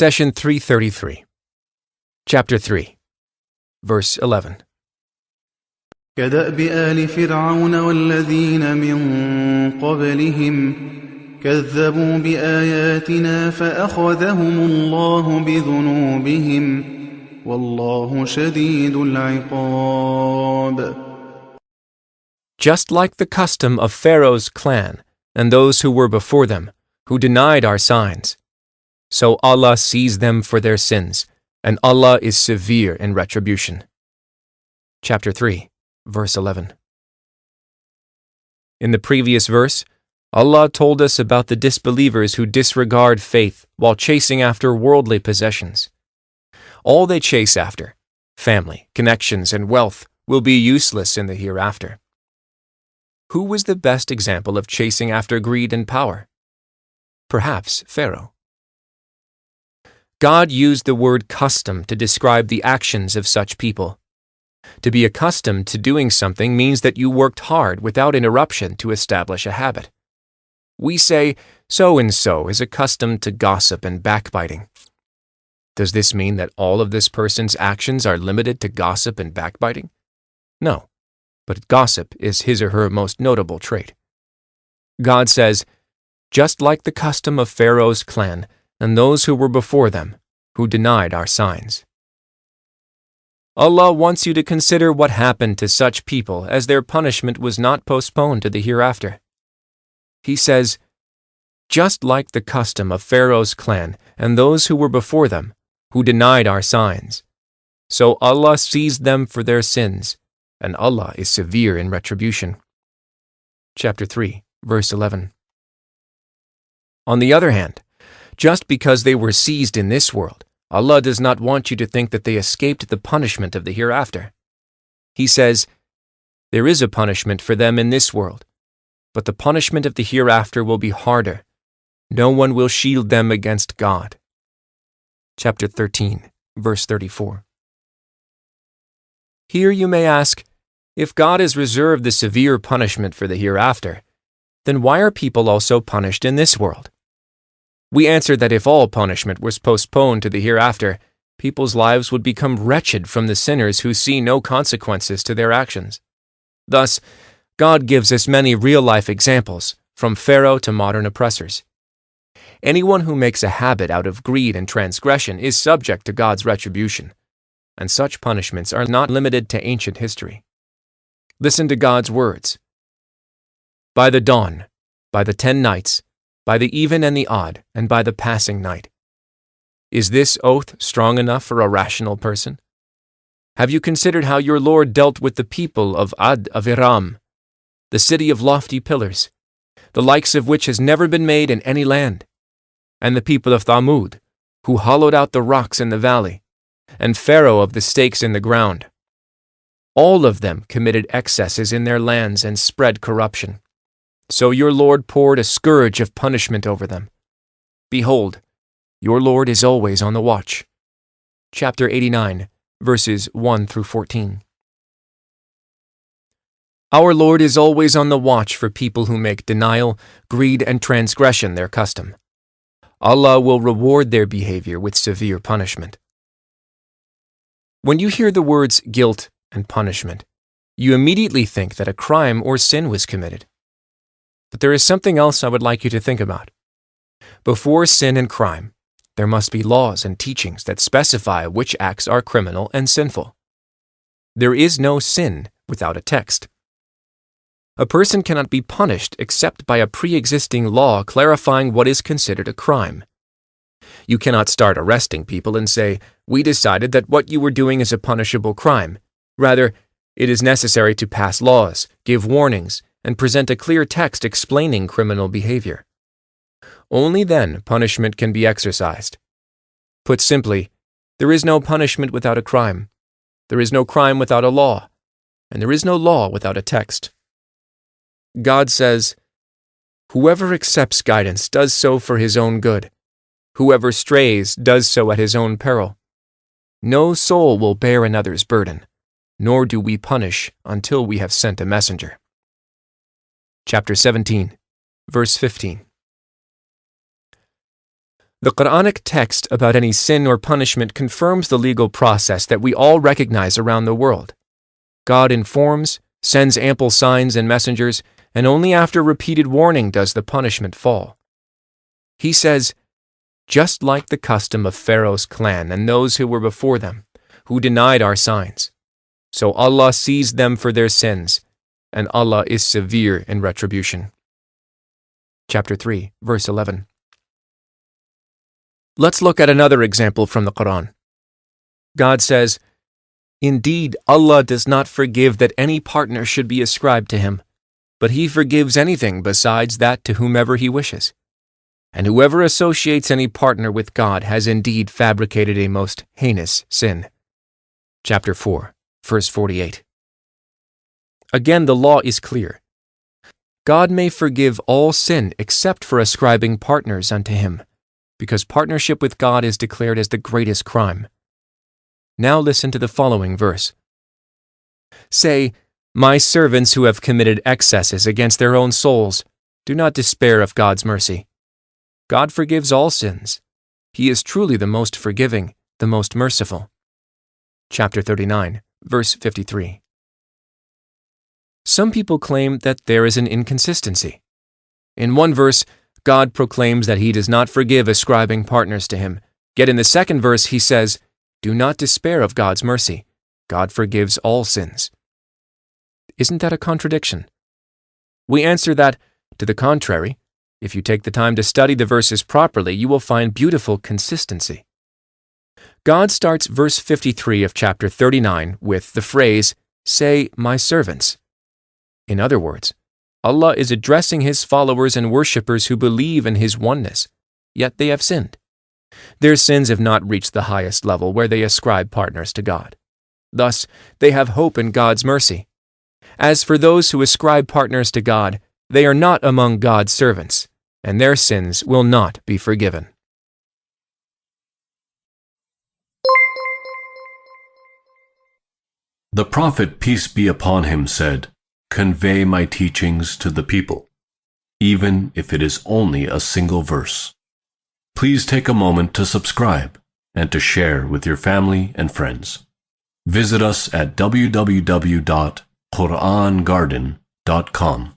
Session 333, Chapter 3, Verse 11. كدأب آل فرعون والذين من قبلهم كذبوا بآياتنا فأخذهم الله بذنوبهم والله شديد العقاب. Just like the custom of Pharaoh's clan and those who were before them, who denied our signs, so Allah sees them for their sins, and Allah is severe in retribution. Chapter 3, Verse 11. In the previous verse, Allah told us about the disbelievers who disregard faith while chasing after worldly possessions. All they chase after, family, connections, and wealth, will be useless in the hereafter. Who was the best example of chasing after greed and power? Perhaps Pharaoh. God used the word custom to describe the actions of such people. To be accustomed to doing something means that you worked hard without interruption to establish a habit. We say, so-and-so is accustomed to gossip and backbiting. Does this mean that all of this person's actions are limited to gossip and backbiting? No, but gossip is his or her most notable trait. God says, just like the custom of Pharaoh's clan and those who were before them, who denied our signs. Allah wants you to consider what happened to such people as their punishment was not postponed to the hereafter. He says, just like the custom of Pharaoh's clan and those who were before them, who denied our signs. So Allah sees them for their sins, and Allah is severe in retribution. Chapter 3, Verse 11. On the other hand, just because they were seized in this world, Allah does not want you to think that they escaped the punishment of the hereafter. He says, there is a punishment for them in this world, but the punishment of the hereafter will be harder. No one will shield them against God. Chapter 13, Verse 34. Here you may ask, if God has reserved the severe punishment for the hereafter, then why are people also punished in this world? We answer that if all punishment was postponed to the hereafter, people's lives would become wretched from the sinners who see no consequences to their actions. Thus, God gives us many real-life examples, from Pharaoh to modern oppressors. Anyone who makes a habit out of greed and transgression is subject to God's retribution, and such punishments are not limited to ancient history. Listen to God's words. By the dawn, by the 10 nights, by the even and the odd, and by the passing night. Is this oath strong enough for a rational person? Have you considered how your Lord dealt with the people of Ad of Iram, the city of lofty pillars, the likes of which has never been made in any land, and the people of Thamud, who hollowed out the rocks in the valley, and Pharaoh of the stakes in the ground? All of them committed excesses in their lands and spread corruption. So your Lord poured a scourge of punishment over them. Behold, your Lord is always on the watch. Chapter 89, verses 1 through 14. Our Lord is always on the watch for people who make denial, greed, and transgression their custom. Allah will reward their behavior with severe punishment. When you hear the words guilt and punishment, you immediately think that a crime or sin was committed. But there is something else I would like you to think about. Before sin and crime, there must be laws and teachings that specify which acts are criminal and sinful. There is no sin without a text. A person cannot be punished except by a pre-existing law clarifying what is considered a crime. You cannot start arresting people and say, we decided that what you were doing is a punishable crime. Rather, it is necessary to pass laws, give warnings, and present a clear text explaining criminal behavior. Only then punishment can be exercised. Put simply, there is no punishment without a crime. There is no crime without a law. And there is no law without a text. God says, whoever accepts guidance does so for his own good. Whoever strays does so at his own peril. No soul will bear another's burden, nor do we punish until we have sent a messenger. Chapter 17, verse 15. The Quranic text about any sin or punishment confirms the legal process that we all recognize around the world. God informs, sends ample signs and messengers, and only after repeated warning does the punishment fall. He says, "Just like the custom of Pharaoh's clan and those who were before them, who denied our signs. So Allah sees them for their sins, and Allah is severe in retribution." Chapter 3, verse 11. Let's look at another example from the Quran. God says, "Indeed, Allah does not forgive that any partner should be ascribed to Him, but He forgives anything besides that to whomever He wishes. And whoever associates any partner with God has indeed fabricated a most heinous sin." Chapter 4, verse 48. Again, the law is clear. God may forgive all sin except for ascribing partners unto Him, because partnership with God is declared as the greatest crime. Now listen to the following verse. Say, "My servants who have committed excesses against their own souls, do not despair of God's mercy. God forgives all sins. He is truly the most forgiving, the most merciful." Chapter 39, verse 53. Some people claim that there is an inconsistency. In one verse, God proclaims that He does not forgive ascribing partners to Him, yet in the second verse He says, "Do not despair of God's mercy. God forgives all sins." Isn't that a contradiction? We answer that, to the contrary, if you take the time to study the verses properly, you will find beautiful consistency. God starts verse 53 of chapter 39 with the phrase, "Say, my servants." In other words, Allah is addressing His followers and worshippers who believe in His oneness, yet they have sinned. Their sins have not reached the highest level where they ascribe partners to God. Thus, they have hope in God's mercy. As for those who ascribe partners to God, they are not among God's servants, and their sins will not be forgiven. The Prophet, peace be upon him, said, "Convey my teachings to the people, even if it is only a single verse." Please take a moment to subscribe and to share with your family and friends. Visit us at www.QURANGARDEN.com.